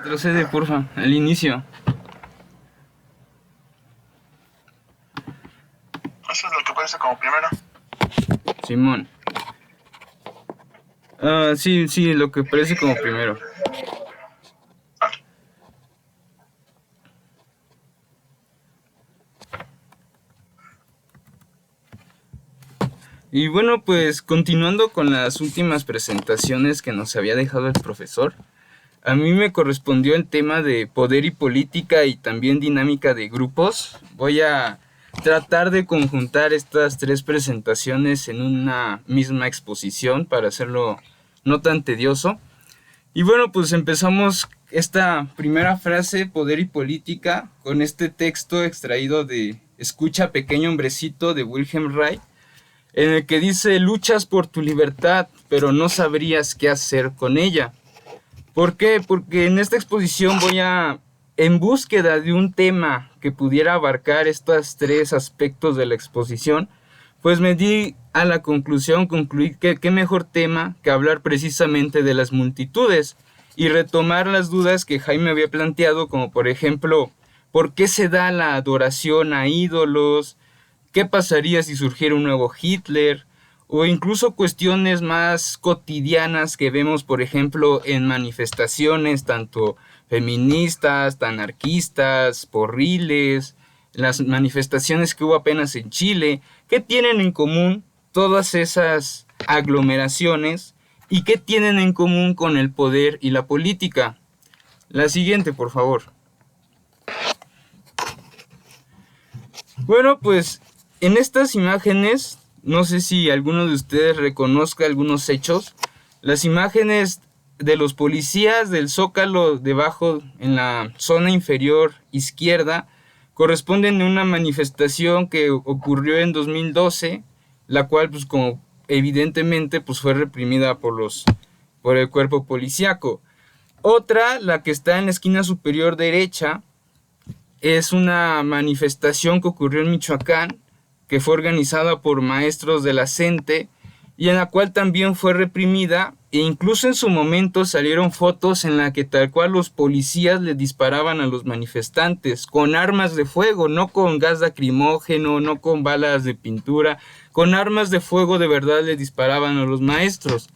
Retrocede, porfa, al inicio. Eso es lo que parece como primero. Simón. Sí, lo que parece como primero. Y bueno, pues continuando con las últimas presentaciones que nos había dejado el profesor, a mí me correspondió el tema de poder y política y también dinámica de grupos. Voy a tratar de conjuntar estas tres presentaciones en una misma exposición para hacerlo no tan tedioso. Y bueno, pues empezamos esta primera frase, poder y política, con este texto extraído de Escucha, pequeño hombrecito, de Wilhelm Reich, en el que dice: luchas por tu libertad, pero no sabrías qué hacer con ella. ¿Por qué? Porque en esta exposición en búsqueda de un tema que pudiera abarcar estos tres aspectos de la exposición, pues me di a la concluí que qué mejor tema que hablar precisamente de las multitudes y retomar las dudas que Jaime había planteado, como por ejemplo, ¿por qué se da la adoración a ídolos? ¿Qué pasaría si surgiera un nuevo Hitler? O incluso cuestiones más cotidianas que vemos, por ejemplo, en manifestaciones tanto feministas, anarquistas, porriles, las manifestaciones que hubo apenas en Chile. ¿Qué tienen en común todas esas aglomeraciones y qué tienen en común con el poder y la política? La siguiente, por favor. Bueno, pues en estas imágenes, no sé si alguno de ustedes reconozca algunos hechos. Las imágenes de los policías del Zócalo debajo en la zona inferior izquierda corresponden a una manifestación que ocurrió en 2012, la cual pues como evidentemente pues fue reprimida por el cuerpo policíaco. Otra, la que está en la esquina superior derecha, es una manifestación que ocurrió en Michoacán, que fue organizada por maestros de la CENTE y en la cual también fue reprimida, e incluso en su momento salieron fotos en la que tal cual los policías le disparaban a los manifestantes con armas de fuego, no con gas lacrimógeno, no con balas de pintura, con armas de fuego de verdad le disparaban a los maestros.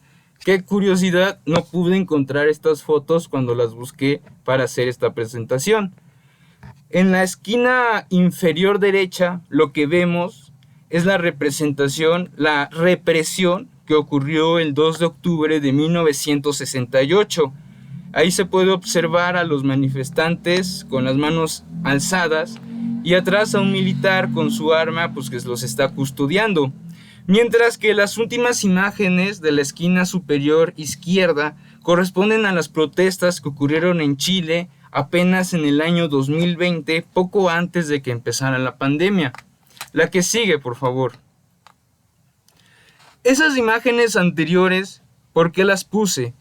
Qué curiosidad, no pude encontrar estas fotos cuando las busqué para hacer esta presentación. En la esquina inferior derecha lo que vemos es la representación, la represión que ocurrió el 2 de octubre de 1968. Ahí se puede observar a los manifestantes con las manos alzadas y atrás a un militar con su arma pues que los está custodiando. Mientras que las últimas imágenes de la esquina superior izquierda corresponden a las protestas que ocurrieron en Chile apenas en el año 2020, poco antes de que empezara la pandemia. La que sigue, por favor. Esas imágenes anteriores, ¿por qué las puse?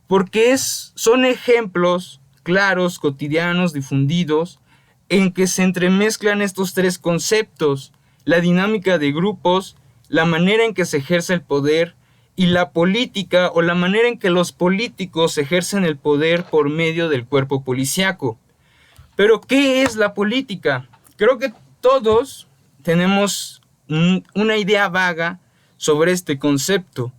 Porque son ejemplos claros, cotidianos, difundidos, en que se entremezclan estos tres conceptos: la dinámica de grupos, la manera en que se ejerce el poder y la política, o la manera en que los políticos ejercen el poder por medio del cuerpo policíaco. Pero ¿qué es la política? Creo que todos tenemos una idea vaga sobre este concepto.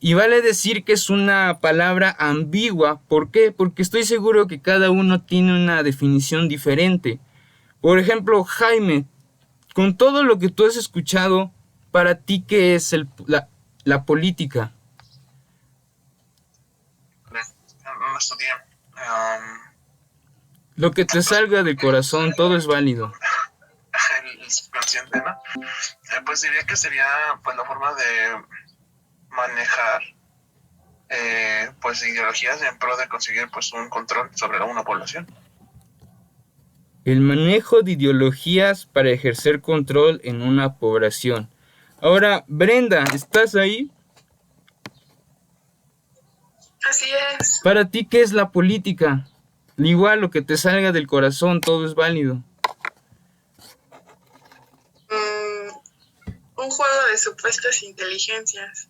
Y vale decir que es una palabra ambigua. ¿Por qué? Porque estoy seguro que cada uno tiene una definición diferente. Por ejemplo, Jaime, con todo lo que tú has escuchado, para ti, ¿qué es la política? No estudié. Lo que te salga del corazón, todo es válido. El subconsciente, ¿no? Pues diría que sería pues la forma de manejar pues ideologías en pro de conseguir pues un control sobre una población. El manejo de ideologías para ejercer control en una población. Ahora, Brenda, ¿estás ahí? Así es. Para ti, ¿qué es la política? Igual, lo que te salga del corazón, todo es válido. Un juego de supuestas inteligencias.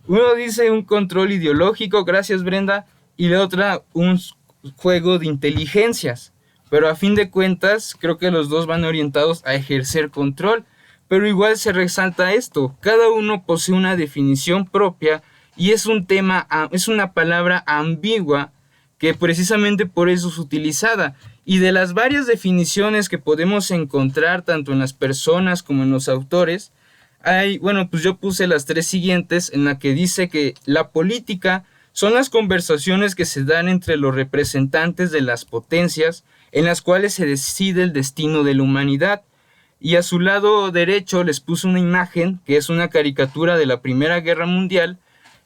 Uno dice un control ideológico, gracias Brenda, y la otra un juego de inteligencias. Pero a fin de cuentas, creo que los dos van orientados a ejercer control. Pero igual se resalta esto, cada uno posee una definición propia y es una palabra ambigua que precisamente por eso es utilizada. Y de las varias definiciones que podemos encontrar tanto en las personas como en los autores, pues yo puse las 3 siguientes, en la que dice que la política son las conversaciones que se dan entre los representantes de las potencias en las cuales se decide el destino de la humanidad. Y a su lado derecho les puse una imagen que es una caricatura de la Primera Guerra Mundial,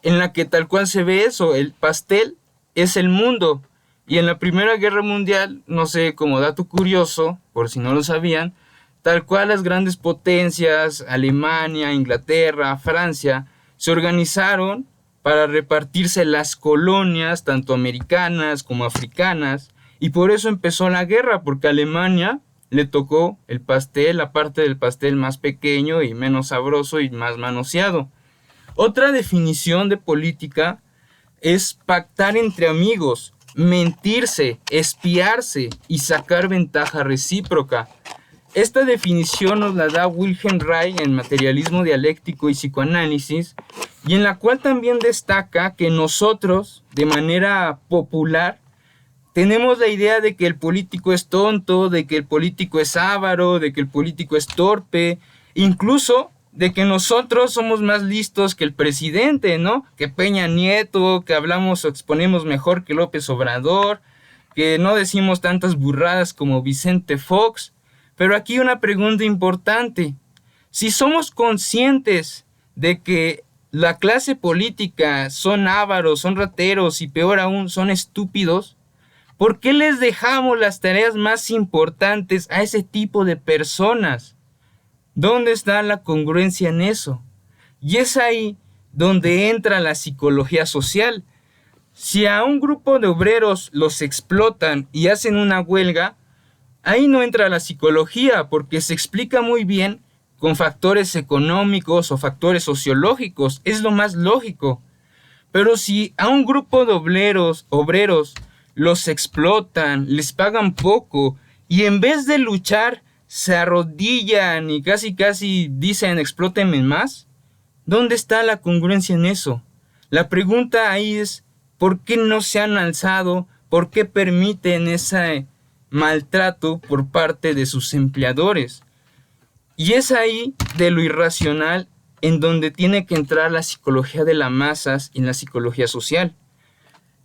en la que tal cual se ve eso, el pastel es el mundo. Y en la Primera Guerra Mundial, no sé, como dato curioso, por si no lo sabían, tal cual las grandes potencias, Alemania, Inglaterra, Francia, se organizaron para repartirse las colonias, tanto americanas como africanas, y por eso empezó la guerra, porque a Alemania le tocó el pastel, la parte del pastel más pequeño y menos sabroso y más manoseado. Otra definición de política es pactar entre amigos, mentirse, espiarse y sacar ventaja recíproca. Esta definición nos la da Wilhelm Reich en Materialismo Dialéctico y Psicoanálisis, y en la cual también destaca que nosotros, de manera popular, tenemos la idea de que el político es tonto, de que el político es avaro, de que el político es torpe, incluso de que nosotros somos más listos que el presidente, ¿no? Que Peña Nieto, que hablamos o exponemos mejor que López Obrador, que no decimos tantas burradas como Vicente Fox. Pero aquí una pregunta importante. Si somos conscientes de que la clase política son ávaros, son rateros y peor aún, son estúpidos, ¿por qué les dejamos las tareas más importantes a ese tipo de personas? ¿Dónde está la congruencia en eso? Y es ahí donde entra la psicología social. Si a un grupo de obreros los explotan y hacen una huelga, ahí no entra la psicología, porque se explica muy bien con factores económicos o factores sociológicos. Es lo más lógico. Pero si a un grupo de obreros los explotan, les pagan poco y en vez de luchar se arrodillan y casi dicen explótenme más, ¿dónde está la congruencia en eso? La pregunta ahí es ¿por qué no se han alzado? ¿Por qué permiten ese maltrato por parte de sus empleadores? Y es ahí de lo irracional en donde tiene que entrar la psicología de las masas y la psicología social.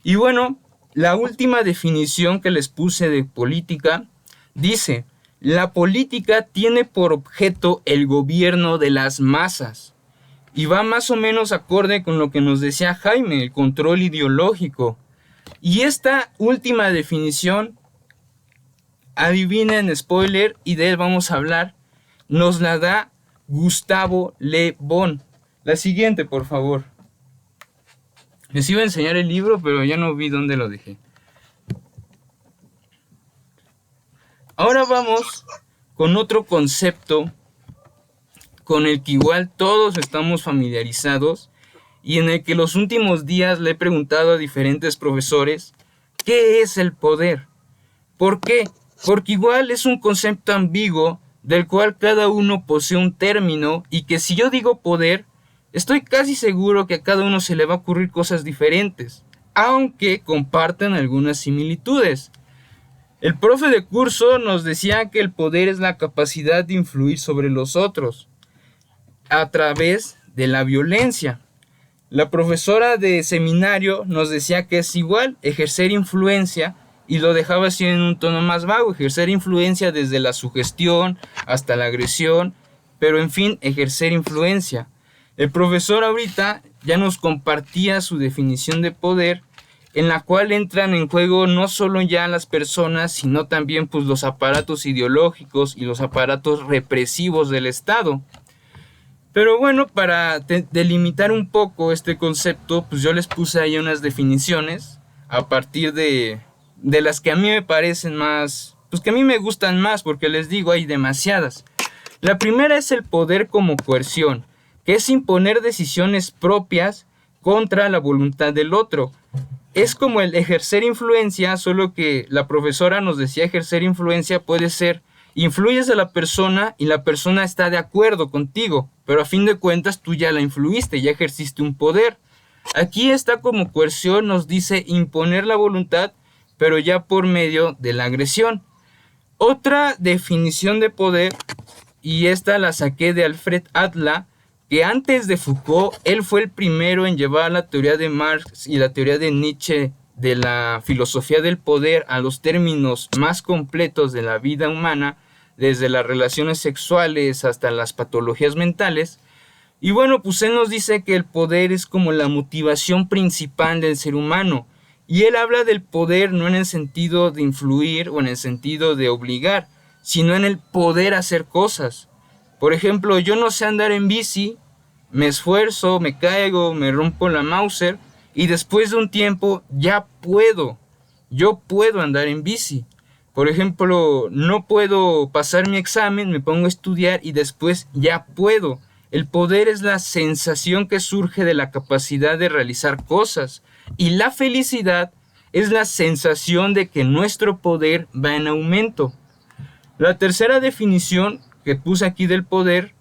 Y bueno, la última definición que les puse de política dice: la política tiene por objeto el gobierno de las masas. Y va más o menos acorde con lo que nos decía Jaime, el control ideológico. Y esta última definición, adivinen, spoiler, y de él vamos a hablar, nos la da Gustavo Le Bon. La siguiente, por favor. Les iba a enseñar el libro, pero ya no vi dónde lo dejé. Ahora vamos con otro concepto con el que igual todos estamos familiarizados y en el que los últimos días le he preguntado a diferentes profesores ¿qué es el poder? ¿Por qué? Porque igual es un concepto ambiguo del cual cada uno posee un término y que si yo digo poder, estoy casi seguro que a cada uno se le va a ocurrir cosas diferentes, aunque comparten algunas similitudes. El profe de curso nos decía que el poder es la capacidad de influir sobre los otros a través de la violencia. La profesora de seminario nos decía que es igual ejercer influencia y lo dejaba así en un tono más vago, ejercer influencia desde la sugestión hasta la agresión, pero en fin, ejercer influencia. El profesor ahorita ya nos compartía su definición de poder, en la cual entran en juego no solo ya las personas, sino también pues los aparatos ideológicos y los aparatos represivos del Estado. Pero bueno, para delimitar un poco este concepto, pues yo les puse ahí unas definiciones a partir de las que a mí me parecen más, pues que a mí me gustan más, porque les digo, hay demasiadas. La primera es el poder como coerción, que es imponer decisiones propias contra la voluntad del otro. es como el ejercer influencia, solo que la profesora nos decía ejercer influencia puede ser influyes a la persona y la persona está de acuerdo contigo, pero a fin de cuentas tú ya la influiste, ya ejerciste un poder. Aquí está como coerción, nos dice imponer la voluntad, pero ya por medio de la agresión. Otra definición de poder, y esta la saqué de Alfred Adler, que antes de Foucault, él fue el primero en llevar la teoría de Marx y la teoría de Nietzsche de la filosofía del poder a los términos más completos de la vida humana, desde las relaciones sexuales hasta las patologías mentales. Y bueno, pues él nos dice que el poder es como la motivación principal del ser humano. Y él habla del poder no en el sentido de influir o en el sentido de obligar, sino en el poder hacer cosas. Por ejemplo, yo no sé andar en bici, me esfuerzo, me caigo, me rompo la Mauser y después de un tiempo ya puedo. Yo puedo andar en bici. Por ejemplo, no puedo pasar mi examen, me pongo a estudiar y después ya puedo. El poder es la sensación que surge de la capacidad de realizar cosas. Y la felicidad es la sensación de que nuestro poder va en aumento. La tercera definición que puse aquí del poder,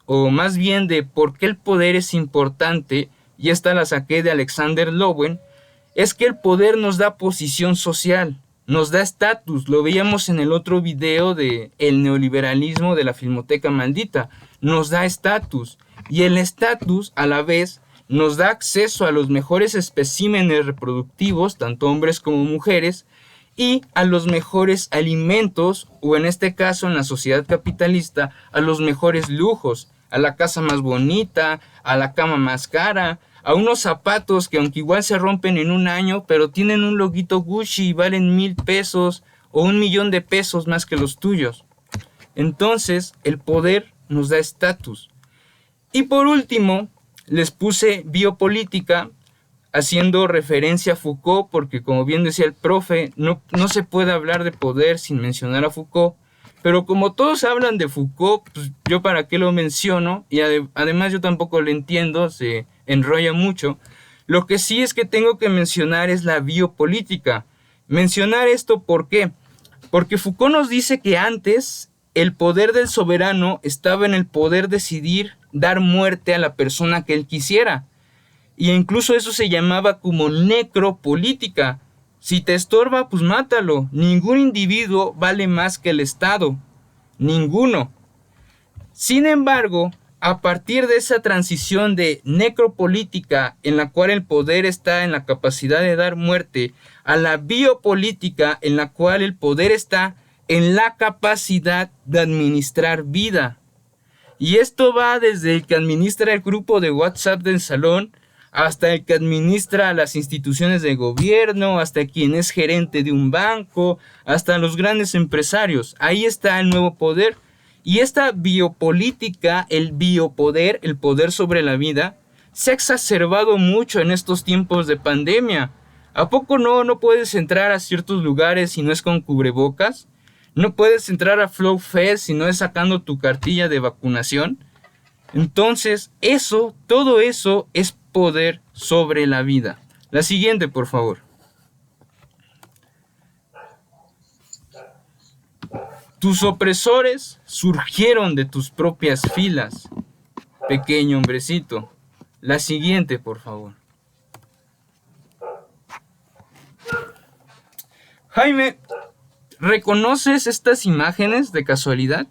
o más bien de por qué el poder es importante, y esta la saqué de Alexander Lowen, es que el poder nos da posición social, nos da estatus. Lo veíamos en el otro video de el neoliberalismo de la Filmoteca Maldita. Nos da estatus, y el estatus a la vez nos da acceso a los mejores especímenes reproductivos, tanto hombres como mujeres, y a los mejores alimentos, o en este caso en la sociedad capitalista, a los mejores lujos, a la casa más bonita, a la cama más cara, a unos zapatos que aunque igual se rompen en un año, pero tienen un loguito Gucci y valen 1,000 pesos o 1,000,000 de pesos más que los tuyos. Entonces, el poder nos da estatus. Y por último, les puse biopolítica, haciendo referencia a Foucault, porque como bien decía el profe, no se puede hablar de poder sin mencionar a Foucault, pero como todos hablan de Foucault, pues yo para qué lo menciono, y además yo tampoco lo entiendo, se enrolla mucho. Lo que sí es que tengo que mencionar es la biopolítica. Mencionar esto, ¿por qué? Porque Foucault nos dice que antes el poder del soberano estaba en el poder decidir dar muerte a la persona que él quisiera. Y incluso eso se llamaba como necropolítica. Si te estorba, pues mátalo. Ningún individuo vale más que el Estado. Ninguno. Sin embargo, a partir de esa transición de necropolítica, en la cual el poder está en la capacidad de dar muerte, a la biopolítica, en la cual el poder está en la capacidad de administrar vida. Y esto va desde el que administra el grupo de WhatsApp del salón, hasta el que administra las instituciones de gobierno, hasta quien es gerente de un banco, hasta los grandes empresarios. Ahí está el nuevo poder. Y esta biopolítica, el biopoder, el poder sobre la vida, se ha exacerbado mucho en estos tiempos de pandemia. ¿A poco no puedes entrar a ciertos lugares si no es con cubrebocas? ¿No puedes entrar a Flow Fest si no es sacando tu cartilla de vacunación? Entonces, todo eso es poder sobre la vida. La siguiente, por favor. Tus opresores surgieron de tus propias filas, pequeño hombrecito. La siguiente, por favor. Jaime, ¿reconoces estas imágenes de casualidad?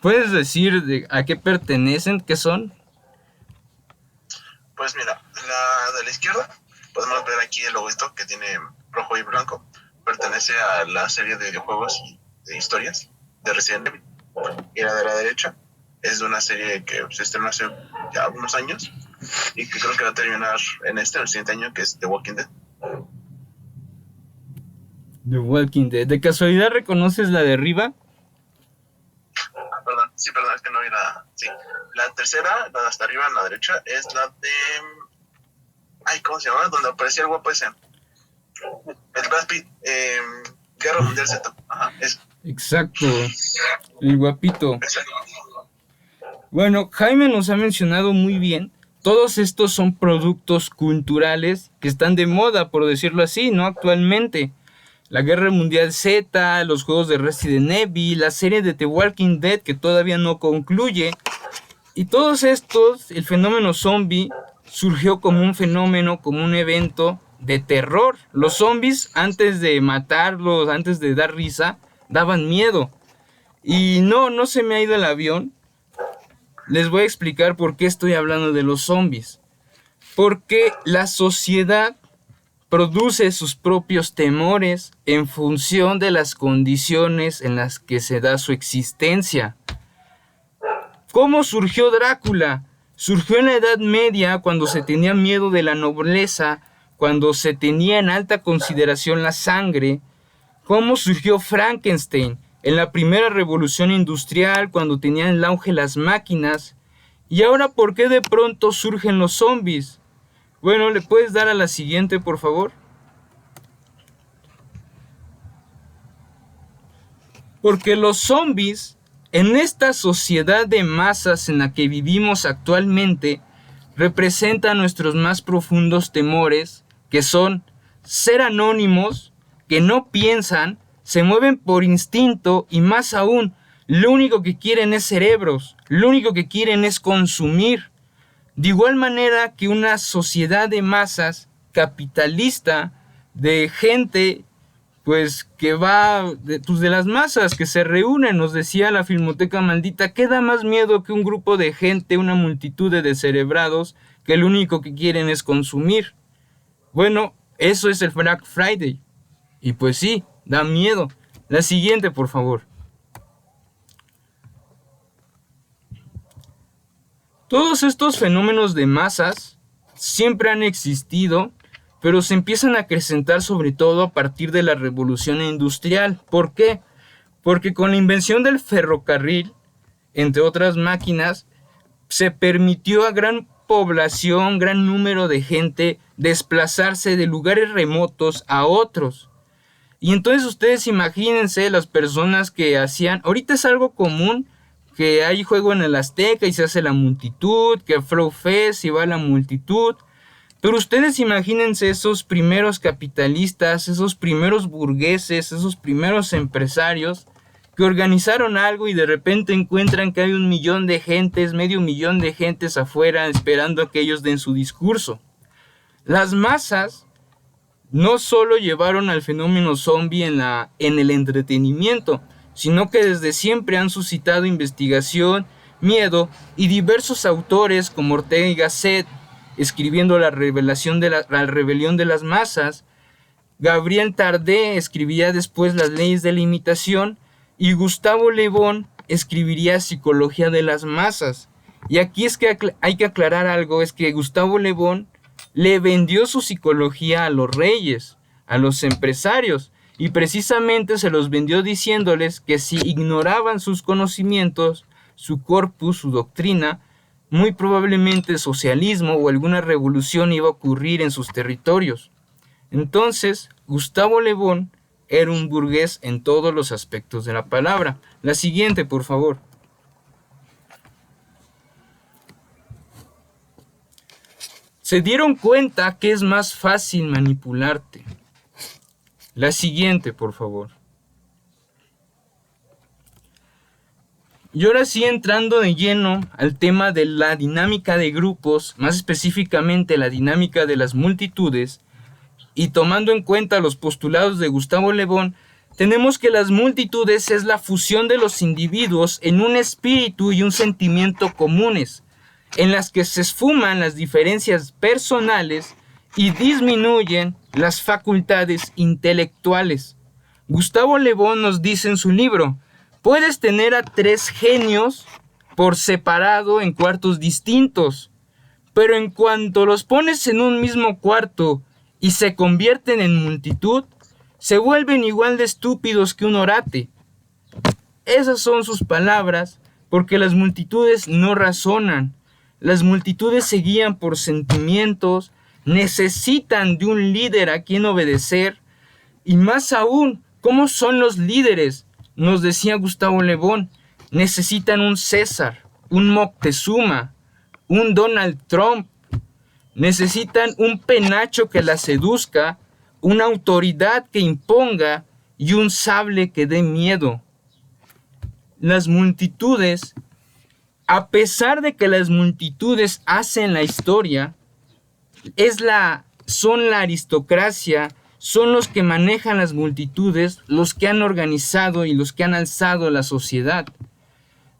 ¿Puedes decir a qué pertenecen, qué son? Pues mira, la de la izquierda, podemos ver aquí el logotipo que tiene rojo y blanco. Pertenece a la serie de videojuegos y de historias de Resident Evil. Y la de la derecha es de una serie que se estrenó hace ya unos años y que creo que va a terminar en el siguiente año, que es The Walking Dead. The Walking Dead. ¿De casualidad reconoces la de arriba? Perdón, es que no vi la... Sí. La tercera, la de hasta arriba, en la derecha, es la de... Ay, ¿cómo se llama? Donde aparecía el guapo ese. El Brad Pitt. Guerra Mundial Z. Ajá, eso. Exacto. El guapito. Exacto. Bueno, Jaime nos ha mencionado muy bien todos estos son productos culturales que están de moda, por decirlo así, ¿no? Actualmente. La Guerra Mundial Z, los juegos de Resident Evil, la serie de The Walking Dead que todavía no concluye. Y todos estos, el fenómeno zombie surgió como un fenómeno, como un evento de terror. Los zombies, antes de matarlos, antes de dar risa, daban miedo. Y no se me ha ido el avión. Les voy a explicar por qué estoy hablando de los zombies. Porque la sociedad produce sus propios temores en función de las condiciones en las que se da su existencia. ¿Cómo surgió Drácula? Surgió en la Edad Media, cuando se tenía miedo de la nobleza, cuando se tenía en alta consideración la sangre. ¿Cómo surgió Frankenstein? En la primera revolución industrial, cuando tenían el auge las máquinas. Y ahora, ¿por qué de pronto surgen los zombies? Bueno, ¿le puedes dar a la siguiente, por favor? Porque los zombies, en esta sociedad de masas en la que vivimos actualmente, representan nuestros más profundos temores, que son ser anónimos, que no piensan, se mueven por instinto y más aún, lo único que quieren es cerebros, lo único que quieren es consumir. De igual manera que una sociedad de masas capitalista, de gente pues que va de las masas que se reúnen, nos decía la Filmoteca Maldita, ¿qué da más miedo que un grupo de gente, una multitud de descerebrados que lo único que quieren es consumir? Bueno, eso es el Black Friday. Y pues sí, da miedo. La siguiente, por favor. Todos estos fenómenos de masas siempre han existido, pero se empiezan a acrecentar sobre todo a partir de la revolución industrial. ¿Por qué? Porque con la invención del ferrocarril, entre otras máquinas, se permitió a gran población, gran número de gente desplazarse de lugares remotos a otros. Y entonces ustedes imagínense las personas que hacían, ahorita es algo común que hay juego en el Azteca y se hace la multitud, que Flow Fest y va la multitud. Pero ustedes imagínense esos primeros capitalistas, esos primeros burgueses, esos primeros empresarios que organizaron algo y de repente encuentran que hay 1 millón de gentes, medio millón de gentes afuera esperando a que ellos den su discurso. Las masas no solo llevaron al fenómeno zombie en el entretenimiento, sino que desde siempre han suscitado investigación, miedo y diversos autores como Ortega y Gasset, escribiendo la rebelión de las masas, Gabriel Tarde escribiría después Las leyes de la imitación y Gustavo Le Bon escribiría Psicología de las masas. Y aquí es que hay que aclarar algo, es que Gustavo Le Bon le vendió su psicología a los reyes, a los empresarios, y precisamente se los vendió diciéndoles que si ignoraban sus conocimientos, su corpus, su doctrina, muy probablemente el socialismo o alguna revolución iba a ocurrir en sus territorios. Entonces, Gustavo Le Bon era un burgués en todos los aspectos de la palabra. La siguiente, por favor. Se dieron cuenta que es más fácil manipularte. La siguiente, por favor. Y ahora sí, entrando de lleno al tema de la dinámica de grupos, más específicamente la dinámica de las multitudes, y tomando en cuenta los postulados de Gustavo Le Bon, tenemos que las multitudes es la fusión de los individuos en un espíritu y un sentimiento comunes, en las que se esfuman las diferencias personales y disminuyen las facultades intelectuales. Gustavo Le Bon nos dice en su libro: puedes tener a 3 genios por separado en cuartos distintos, pero en cuanto los pones en un mismo cuarto y se convierten en multitud, se vuelven igual de estúpidos que un orate. Esas son sus palabras, porque las multitudes no razonan. Las multitudes se guían por sentimientos, necesitan de un líder a quien obedecer, y más aún, ¿cómo son los líderes? Nos decía Gustavo Le Bon, necesitan un César, un Moctezuma, un Donald Trump. Necesitan un penacho que las seduzca, una autoridad que imponga y un sable que dé miedo. Las multitudes, a pesar de que las multitudes hacen la historia, son la aristocracia, son los que manejan las multitudes, los que han organizado y los que han alzado la sociedad.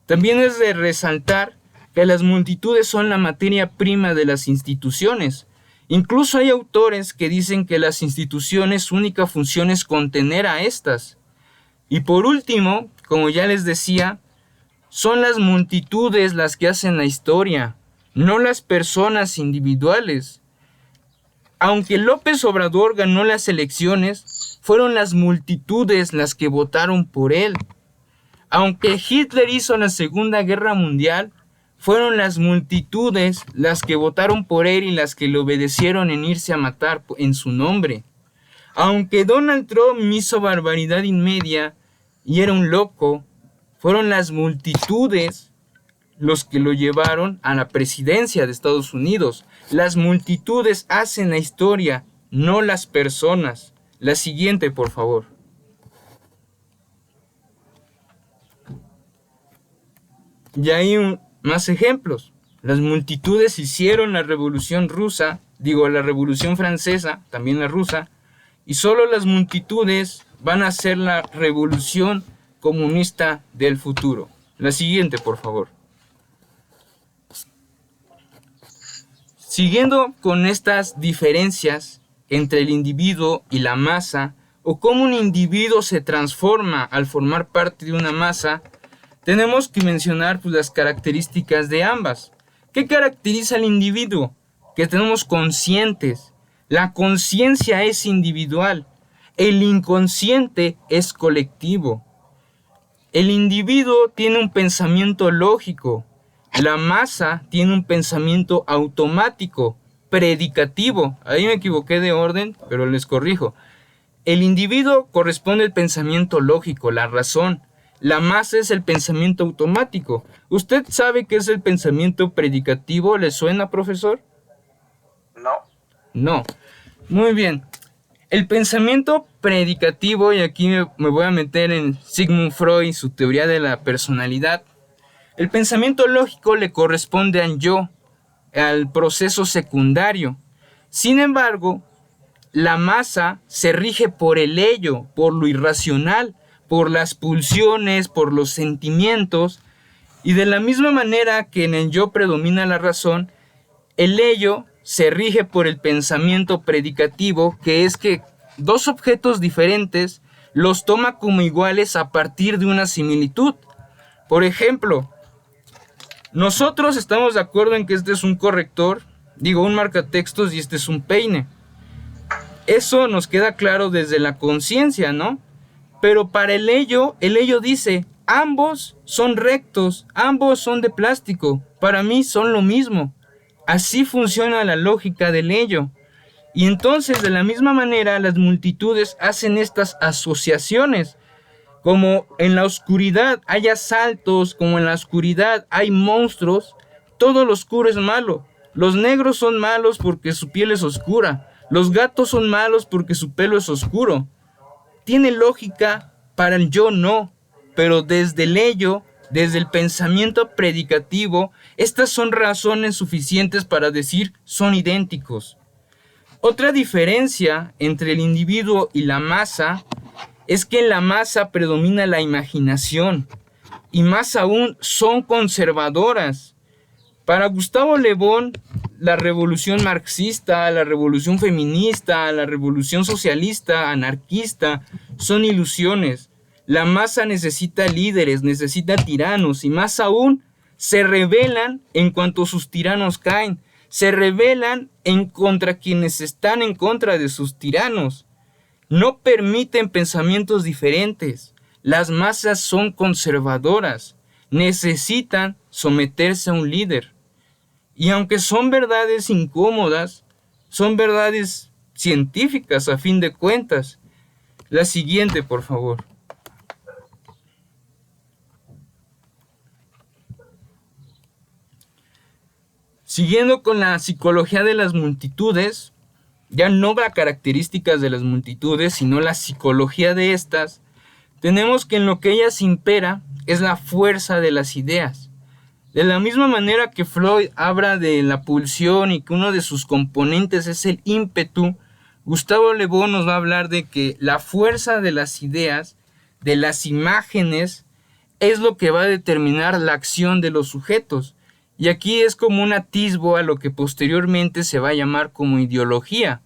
También es de resaltar que las multitudes son la materia prima de las instituciones. Incluso hay autores que dicen que las instituciones su única función es contener a estas. Y por último, como ya les decía, son las multitudes las que hacen la historia, no las personas individuales. Aunque López Obrador ganó las elecciones, fueron las multitudes las que votaron por él. Aunque Hitler hizo la Segunda Guerra Mundial, fueron las multitudes las que votaron por él y las que le obedecieron en irse a matar en su nombre. Aunque Donald Trump hizo barbaridad inmedia y era un loco, fueron las multitudes los que lo llevaron a la presidencia de Estados Unidos. Las multitudes hacen la historia, no las personas. La siguiente, por favor. Y hay más ejemplos. Las multitudes hicieron la revolución rusa, la revolución francesa, también la rusa, y solo las multitudes van a hacer la revolución comunista del futuro. La siguiente, por favor. Siguiendo con estas diferencias entre el individuo y la masa, o cómo un individuo se transforma al formar parte de una masa, tenemos que mencionar las características de ambas. ¿Qué caracteriza al individuo? Que tenemos conscientes. La conciencia es individual. El inconsciente es colectivo. El individuo tiene un pensamiento lógico. La masa tiene un pensamiento automático, predicativo. Ahí me equivoqué de orden, pero les corrijo. El individuo corresponde al pensamiento lógico, la razón. La masa es el pensamiento automático. ¿Usted sabe qué es el pensamiento predicativo? ¿Le suena, profesor? No. No. Muy bien. El pensamiento predicativo, y aquí me voy a meter en Sigmund Freud, su teoría de la personalidad. El pensamiento lógico le corresponde al yo, al proceso secundario. Sin embargo, la masa se rige por el ello, por lo irracional, por las pulsiones, por los sentimientos, y de la misma manera que en el yo predomina la razón, el ello se rige por el pensamiento predicativo, que es que dos objetos diferentes los toma como iguales a partir de una similitud. Por ejemplo, nosotros estamos de acuerdo en que este es un corrector, un marcatextos y este es un peine. Eso nos queda claro desde la conciencia, ¿no? Pero para el ello dice, ambos son rectos, ambos son de plástico, para mí son lo mismo. Así funciona la lógica del ello. Y entonces, de la misma manera, las multitudes hacen estas asociaciones. Como en la oscuridad hay asaltos, como en la oscuridad hay monstruos, todo lo oscuro es malo. Los negros son malos porque su piel es oscura. Los gatos son malos porque su pelo es oscuro. Tiene lógica, para el yo no, pero desde el ello, desde el pensamiento predicativo, estas son razones suficientes para decir son idénticos. Otra diferencia entre el individuo y la masa es que en la masa predomina la imaginación y más aún son conservadoras. Para Gustavo Le Bon, la revolución marxista, la revolución feminista, la revolución socialista, anarquista, son ilusiones. La masa necesita líderes, necesita tiranos y más aún se rebelan en cuanto sus tiranos caen. Se rebelan en contra quienes están en contra de sus tiranos. No permiten pensamientos diferentes. Las masas son conservadoras. Necesitan someterse a un líder. Y aunque son verdades incómodas, son verdades científicas a fin de cuentas. La siguiente, por favor. Siguiendo con la psicología de las multitudes, ya no las características de las multitudes, sino la psicología de estas, tenemos que en lo que ellas impera es la fuerza de las ideas. De la misma manera que Freud habla de la pulsión y que uno de sus componentes es el ímpetu, Gustavo Le Bon nos va a hablar de que la fuerza de las ideas, de las imágenes, es lo que va a determinar la acción de los sujetos. Y aquí es como un atisbo a lo que posteriormente se va a llamar como ideología.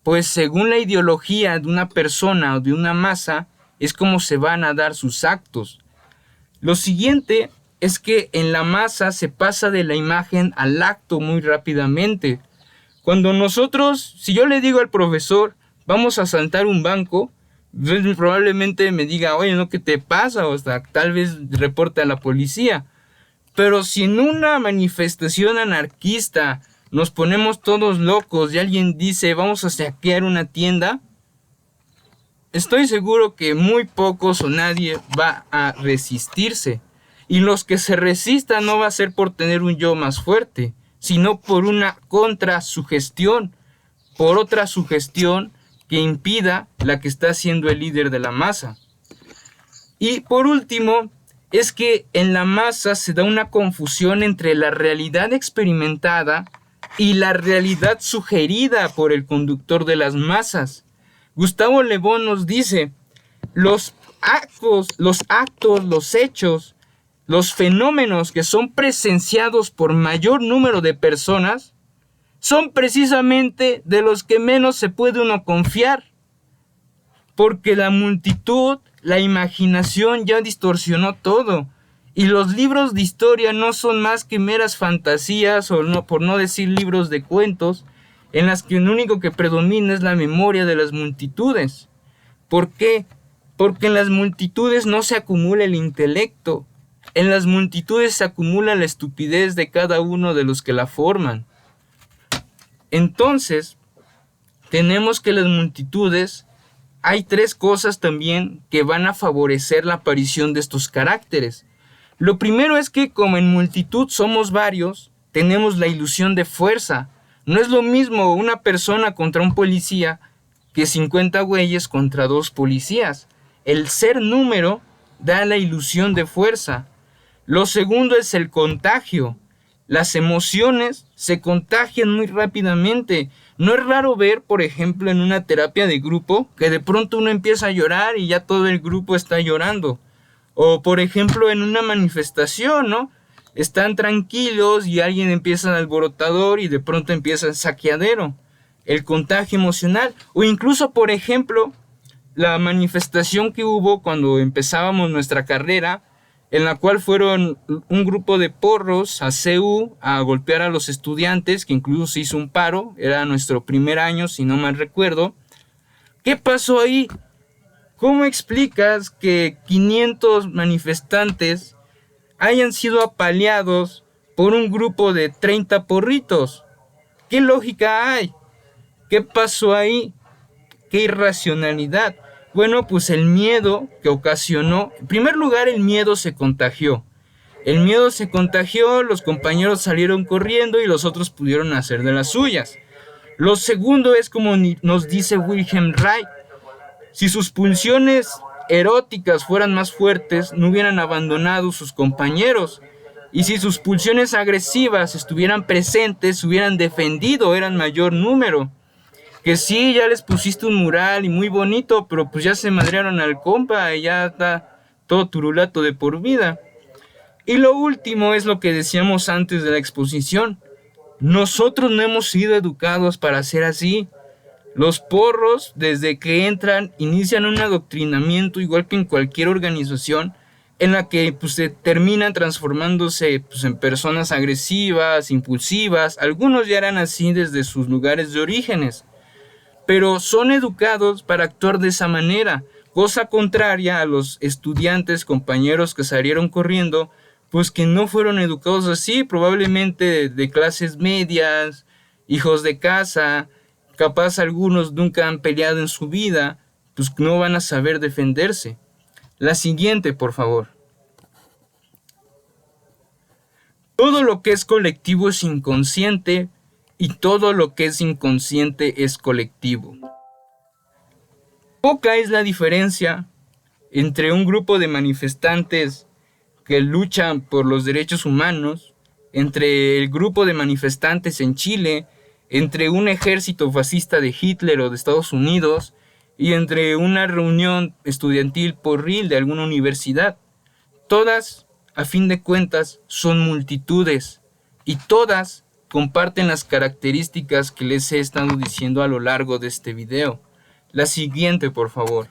Pues según la ideología de una persona o de una masa, es como se van a dar sus actos. Lo siguiente es que en la masa se pasa de la imagen al acto muy rápidamente. Cuando nosotros, si yo le digo al profesor, vamos a asaltar un banco, pues probablemente me diga, oye, ¿no? ¿Qué te pasa? O hasta tal vez reporte a la policía. Pero si en una manifestación anarquista nos ponemos todos locos y alguien dice, vamos a saquear una tienda, estoy seguro que muy pocos o nadie va a resistirse. Y los que se resistan no va a ser por tener un yo más fuerte, sino por una contrasugestión, por otra sugestión que impida la que está siendo el líder de la masa. Y por último, es que en la masa se da una confusión entre la realidad experimentada y la realidad sugerida por el conductor de las masas. Gustavo Le Bon nos dice, los actos, los hechos, los fenómenos que son presenciados por mayor número de personas son precisamente de los que menos se puede uno confiar, porque la multitud, la imaginación ya distorsionó todo, y los libros de historia no son más que meras fantasías, o no, por no decir libros de cuentos, en las que lo único que predomina es la memoria de las multitudes. ¿Por qué? Porque en las multitudes no se acumula el intelecto, en las multitudes se acumula la estupidez de cada uno de los que la forman. Entonces, tenemos que las multitudes, hay tres cosas también que van a favorecer la aparición de estos caracteres. Lo primero es que como en multitud somos varios, tenemos la ilusión de fuerza. No es lo mismo una persona contra un policía que 50 güeyes contra 2 policías. El ser número da la ilusión de fuerza. Lo segundo es el contagio. Las emociones se contagian muy rápidamente. No es raro ver, por ejemplo, en una terapia de grupo, que de pronto uno empieza a llorar y ya todo el grupo está llorando. O, por ejemplo, en una manifestación, ¿no? Están tranquilos y alguien empieza el alborotador y de pronto empieza el saqueadero. El contagio emocional. O incluso, por ejemplo, la manifestación que hubo cuando empezábamos nuestra carrera, en la cual fueron un grupo de porros a CU a golpear a los estudiantes, que incluso se hizo un paro, era nuestro primer año, si no mal recuerdo. ¿Qué pasó ahí? ¿Cómo explicas que 500 manifestantes hayan sido apaleados por un grupo de 30 porritos? ¿Qué lógica hay? ¿Qué pasó ahí? ¿Qué irracionalidad? Bueno, pues el miedo que ocasionó, en primer lugar el miedo se contagió. El miedo se contagió, los compañeros salieron corriendo y los otros pudieron hacer de las suyas. Lo segundo es como nos dice Wilhelm Reich, si sus pulsiones eróticas fueran más fuertes, no hubieran abandonado sus compañeros. Y si sus pulsiones agresivas estuvieran presentes, hubieran defendido, eran mayor número. Que sí, ya les pusiste un mural y muy bonito, pero pues ya se madrearon al compa y ya está todo turulato de por vida. Y lo último es lo que decíamos antes de la exposición. Nosotros no hemos sido educados para ser así. Los porros, desde que entran, inician un adoctrinamiento igual que en cualquier organización, en la que pues, se terminan transformándose pues, en personas agresivas, impulsivas. Algunos ya eran así desde sus lugares de orígenes, pero son educados para actuar de esa manera, cosa contraria a los estudiantes, compañeros que salieron corriendo, pues que no fueron educados así, probablemente de clases medias, hijos de casa, capaz algunos nunca han peleado en su vida, pues no van a saber defenderse. La siguiente, por favor. Todo lo que es colectivo es inconsciente y todo lo que es inconsciente es colectivo. Poca es la diferencia entre un grupo de manifestantes que luchan por los derechos humanos, entre el grupo de manifestantes en Chile, entre un ejército fascista de Hitler o de Estados Unidos y entre una reunión estudiantil porril de alguna universidad. Todas, a fin de cuentas, son multitudes y todas comparten las características que les he estado diciendo a lo largo de este video. La siguiente, por favor.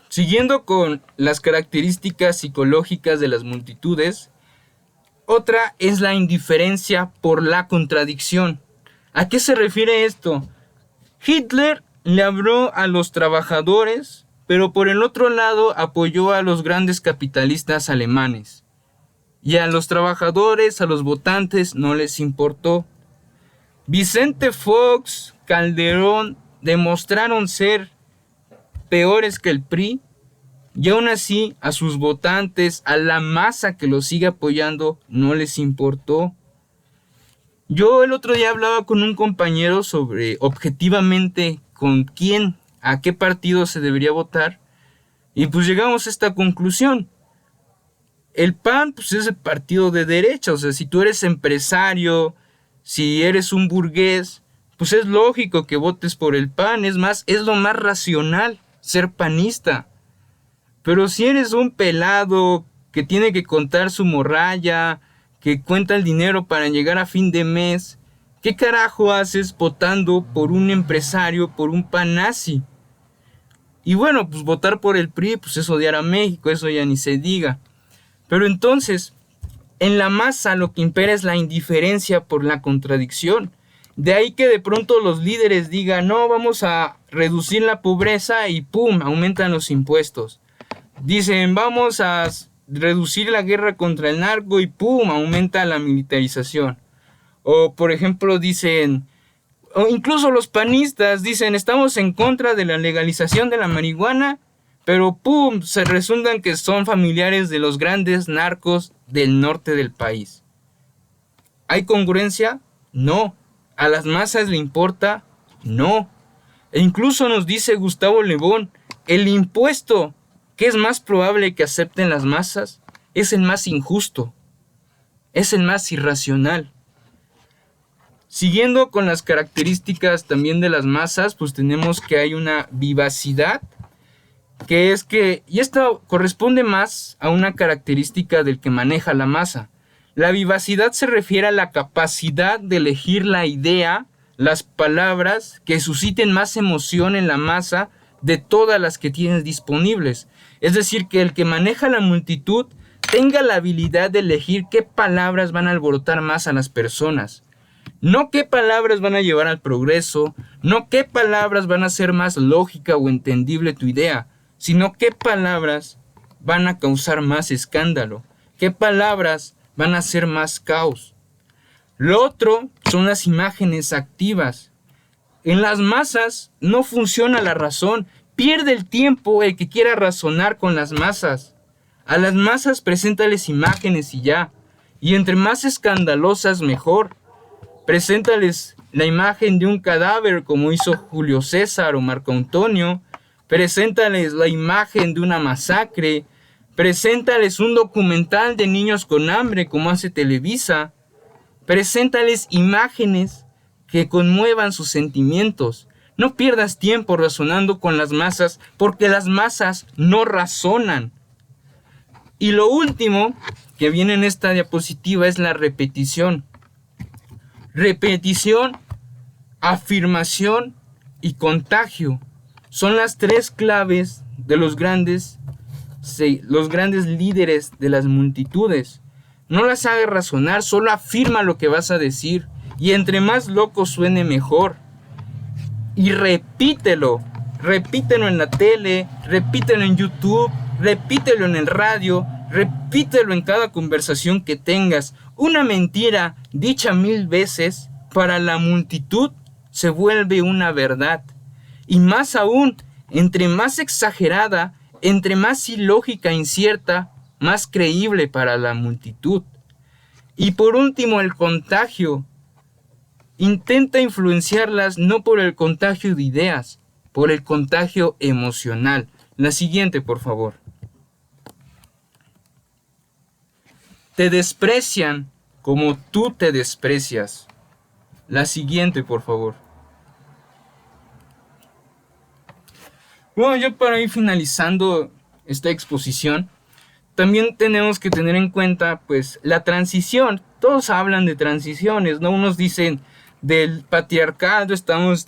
Siguiendo con las características psicológicas de las multitudes, otra es la indiferencia por la contradicción. ¿A qué se refiere esto? Hitler le habló a los trabajadores, pero por el otro lado apoyó a los grandes capitalistas alemanes. Y a los trabajadores, a los votantes, no les importó. Vicente Fox, Calderón demostraron ser peores que el PRI, y aún así a sus votantes, a la masa que los sigue apoyando, no les importó. Yo el otro día hablaba con un compañero sobre objetivamente con quién, a qué partido se debería votar, y pues llegamos a esta conclusión. El PAN pues es el partido de derecha, o sea, si tú eres empresario, si eres un burgués, pues es lógico que votes por el PAN, es más, es lo más racional ser panista. Pero si eres un pelado que tiene que contar su morralla, que cuenta el dinero para llegar a fin de mes, ¿qué carajo haces votando por un empresario, por un panazi? Y bueno, pues votar por el PRI, pues es odiar a México, eso ya ni se diga. Pero entonces, en la masa lo que impera es la indiferencia por la contradicción. De ahí que de pronto los líderes digan, no, vamos a reducir la pobreza y ¡pum!, aumentan los impuestos. Dicen, vamos a reducir la guerra contra el narco y ¡pum!, aumenta la militarización. O por ejemplo dicen, o incluso los panistas dicen, estamos en contra de la legalización de la marihuana, pero ¡pum!, se resultan que son familiares de los grandes narcos del norte del país. ¿Hay congruencia? No. ¿A las masas le importa? No. E incluso nos dice Gustavo Lebón, el impuesto que es más probable que acepten las masas es el más injusto, es el más irracional. Siguiendo con las características también de las masas, pues tenemos que hay una vivacidad, que es que, y esto corresponde más a una característica del que maneja la masa. La vivacidad se refiere a la capacidad de elegir la idea, las palabras que susciten más emoción en la masa de todas las que tienes disponibles. Es decir, que el que maneja la multitud tenga la habilidad de elegir qué palabras van a alborotar más a las personas. No qué palabras van a llevar al progreso, no qué palabras van a hacer más lógica o entendible tu idea, sino qué palabras van a causar más escándalo, qué palabras van a hacer más caos. Lo otro son las imágenes activas. En las masas no funciona la razón, pierde el tiempo el que quiera razonar con las masas. A las masas preséntales imágenes y ya, y entre más escandalosas mejor. Preséntales la imagen de un cadáver como hizo Julio César o Marco Antonio, preséntales la imagen de una masacre, preséntales un documental de niños con hambre como hace Televisa, preséntales imágenes que conmuevan sus sentimientos. No pierdas tiempo razonando con las masas porque las masas no razonan. Y lo último que viene en esta diapositiva es la repetición. Repetición, afirmación y contagio son las tres claves de los grandes líderes de las multitudes. No las hagas razonar, solo afirma lo que vas a decir y entre más loco suene mejor. Y repítelo en la tele, repítelo en YouTube, repítelo en el radio, repítelo en cada conversación que tengas. Una mentira dicha 1000 veces para la multitud se vuelve una verdad. Y más aún, entre más exagerada, entre más ilógica e incierta, más creíble para la multitud. Y por último, el contagio. Intenta influenciarlas no por el contagio de ideas, por el contagio emocional. La siguiente, por favor. Te desprecian como tú te desprecias. La siguiente, por favor. Bueno, yo para ir finalizando esta exposición, también tenemos que tener en cuenta, pues, la transición. Todos hablan de transiciones, ¿no? Unos dicen del patriarcado, estamos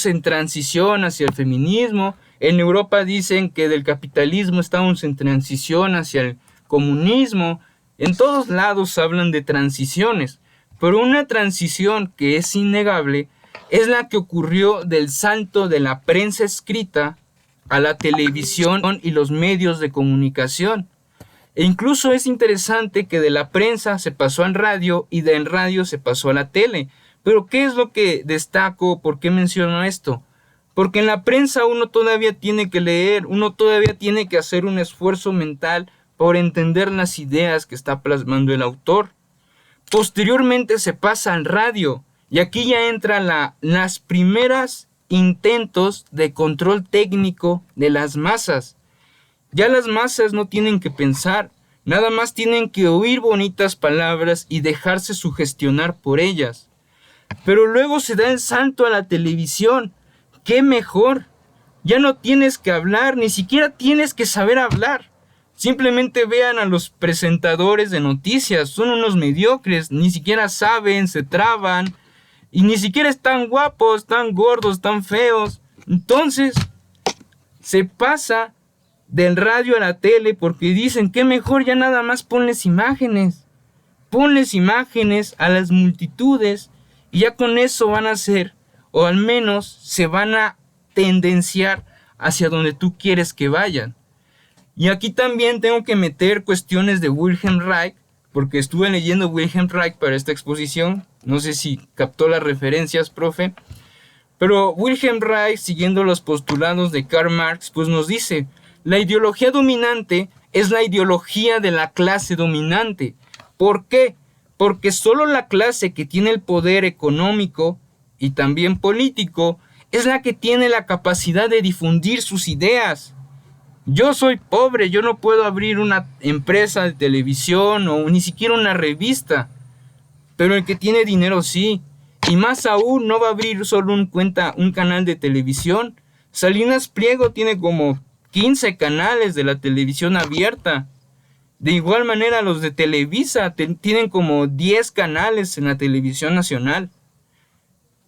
en transición hacia el feminismo. En Europa dicen que del capitalismo estamos en transición hacia el comunismo. En todos lados hablan de transiciones, pero una transición que es innegable es la que ocurrió del salto de la prensa escrita a la televisión y los medios de comunicación. E incluso es interesante que de la prensa se pasó al radio y del radio se pasó a la tele. Pero ¿qué es lo que destaco? ¿Por qué menciono esto? Porque en la prensa uno todavía tiene que leer, uno todavía tiene que hacer un esfuerzo mental por entender las ideas que está plasmando el autor. Posteriormente se pasa al radio y aquí ya entran las primeras intentos de control técnico de las masas. Ya las masas no tienen que pensar, nada más tienen que oír bonitas palabras y dejarse sugestionar por ellas. Pero luego se da el salto a la televisión. ¡Qué mejor! Ya no tienes que hablar, ni siquiera tienes que saber hablar. Simplemente vean a los presentadores de noticias, son unos mediocres, ni siquiera saben, se traban, y ni siquiera están guapos, están gordos, están feos. Entonces, se pasa del radio a la tele porque dicen que mejor ya nada más ponles imágenes a las multitudes y ya con eso van a hacer, o al menos se van a tendenciar hacia donde tú quieres que vayan. Y aquí también tengo que meter cuestiones de Wilhelm Reich, porque estuve leyendo Wilhelm Reich para esta exposición. No sé si captó las referencias, profe. Pero Wilhelm Reich, siguiendo los postulados de Karl Marx, pues nos dice: la ideología dominante es la ideología de la clase dominante. ¿Por qué? Porque solo la clase que tiene el poder económico y también político es la que tiene la capacidad de difundir sus ideas. Yo soy pobre, yo no puedo abrir una empresa de televisión o ni siquiera una revista, pero el que tiene dinero sí, y más aún no va a abrir solo un canal de televisión. Salinas Pliego tiene como 15 canales de la televisión abierta. De igual manera los de Televisa tienen como 10 canales en la televisión nacional.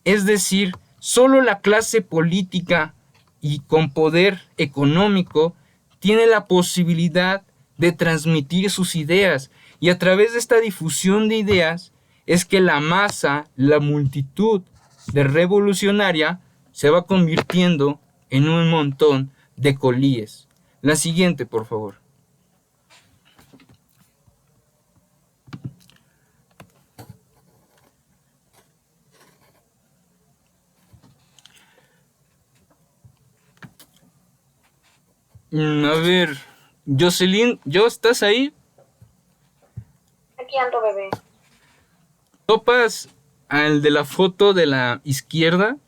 Es decir, solo la clase política y con poder económico tiene la posibilidad de transmitir sus ideas, y a través de esta difusión de ideas es que la masa, la multitud de revolucionaria se va convirtiendo en un montón de colíes. La siguiente, por favor. A ver, Jocelyn, ¿estás ahí? Aquí ando, bebé. ¿Topas al de la foto de la izquierda?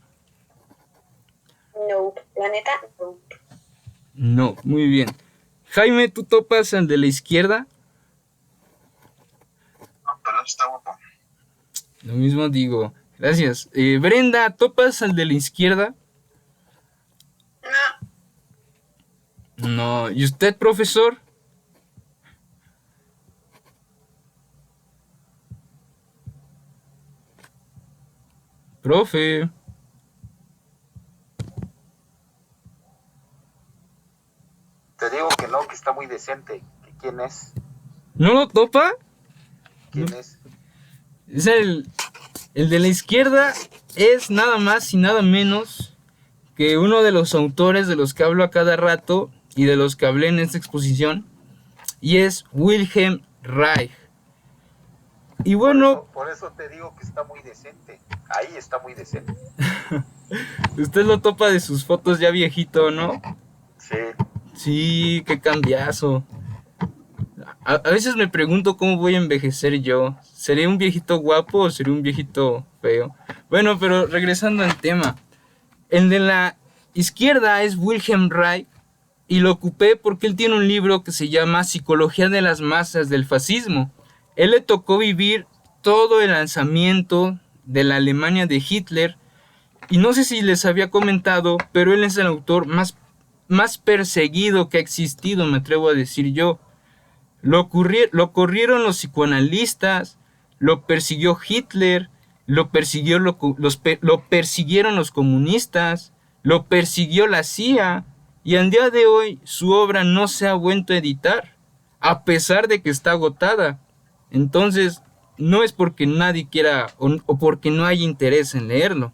No, la neta, no. No, muy bien. Jaime, ¿tú topas al de la izquierda? No, pero está guapo. Lo mismo digo. Gracias. Brenda, ¿topas al de la izquierda? No, No. ¿Y usted, profesor? Profe. Te digo que no, que está muy decente. ¿Que quién es? ¿No lo topa? ¿Quién es? Es el de la izquierda, es nada más y nada menos que uno de los autores de los que hablo a cada rato y de los que hablé en esta exposición, y es Wilhelm Reich. Y bueno, por eso te digo que está muy decente. Ahí está muy decente. usted lo topa de sus fotos ya viejito, ¿no? Sí. Sí, qué cambiazo. A veces me pregunto cómo voy a envejecer yo. ¿Seré un viejito guapo o seré un viejito feo? Bueno, pero regresando al tema. El de la izquierda es Wilhelm Reich y lo ocupé porque él tiene un libro que se llama Psicología de las masas del fascismo. Él le tocó vivir todo el lanzamiento de la Alemania de Hitler y no sé si les había comentado, pero él es el autor más perseguido que ha existido, me atrevo a decir yo. Lo corrieron los psicoanalistas, lo persiguió Hitler, lo persiguieron los comunistas, lo persiguió la CIA y al día de hoy su obra no se ha vuelto a editar, a pesar de que está agotada. Entonces, no es porque nadie quiera o porque no hay interés en leerlo.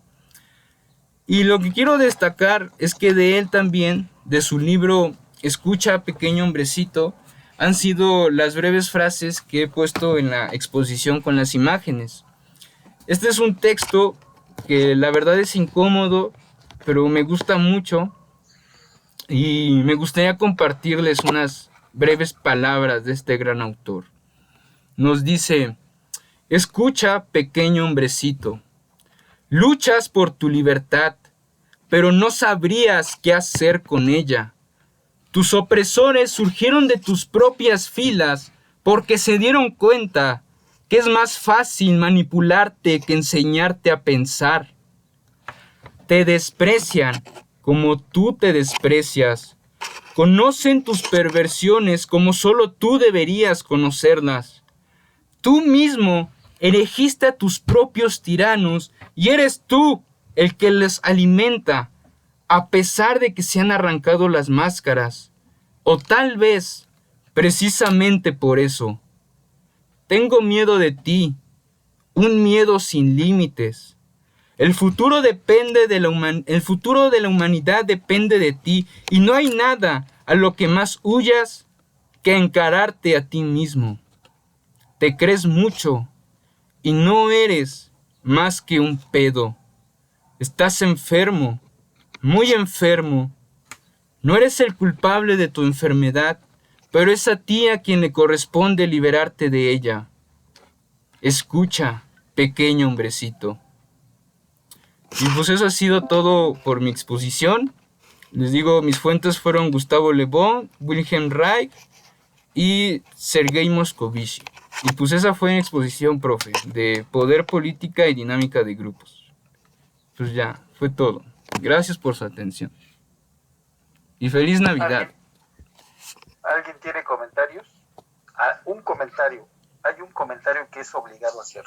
Y lo que quiero destacar es que de él también, de su libro Escucha, pequeño hombrecito, han sido las breves frases que he puesto en la exposición con las imágenes. Este es un texto que la verdad es incómodo, pero me gusta mucho y me gustaría compartirles unas breves palabras de este gran autor. Nos dice: escucha, pequeño hombrecito, luchas por tu libertad, pero no sabrías qué hacer con ella. Tus opresores surgieron de tus propias filas porque se dieron cuenta que es más fácil manipularte que enseñarte a pensar. Te desprecian como tú te desprecias. Conocen tus perversiones como solo tú deberías conocerlas. Tú mismo elegiste a tus propios tiranos y eres tú el que les alimenta, a pesar de que se han arrancado las máscaras. O tal vez, precisamente por eso, tengo miedo de ti, un miedo sin límites. El futuro de la humanidad depende de ti y no hay nada a lo que más huyas que encararte a ti mismo. Te crees mucho y no eres más que un pedo. Estás enfermo, muy enfermo. No eres el culpable de tu enfermedad, pero es a ti a quien le corresponde liberarte de ella. Escucha, pequeño hombrecito. Y pues eso ha sido todo por mi exposición. Les digo, mis fuentes fueron Gustavo Le Bon, Wilhelm Reich y Sergei Moscovici. Y pues esa fue mi exposición, profe, de poder, política y dinámica de grupos. Pues ya, fue todo. Gracias por su atención. Y feliz Navidad. ¿Alguien tiene comentarios? Un comentario. Hay un comentario que es obligado a hacer.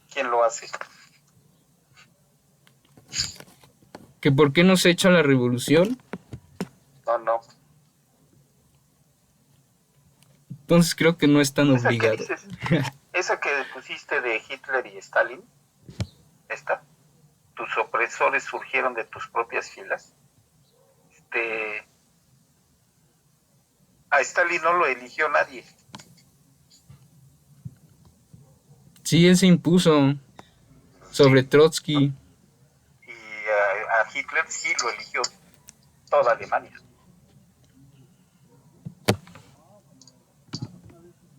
¿Quién lo hace? ¿Que por qué no se echa la revolución? No. Entonces creo que no es tan obligado. Esa que pusiste de Hitler y Stalin, esta, tus opresores surgieron de tus propias filas. A Stalin no lo eligió nadie. Sí, él se impuso sobre Trotsky. Y a Hitler sí lo eligió toda Alemania.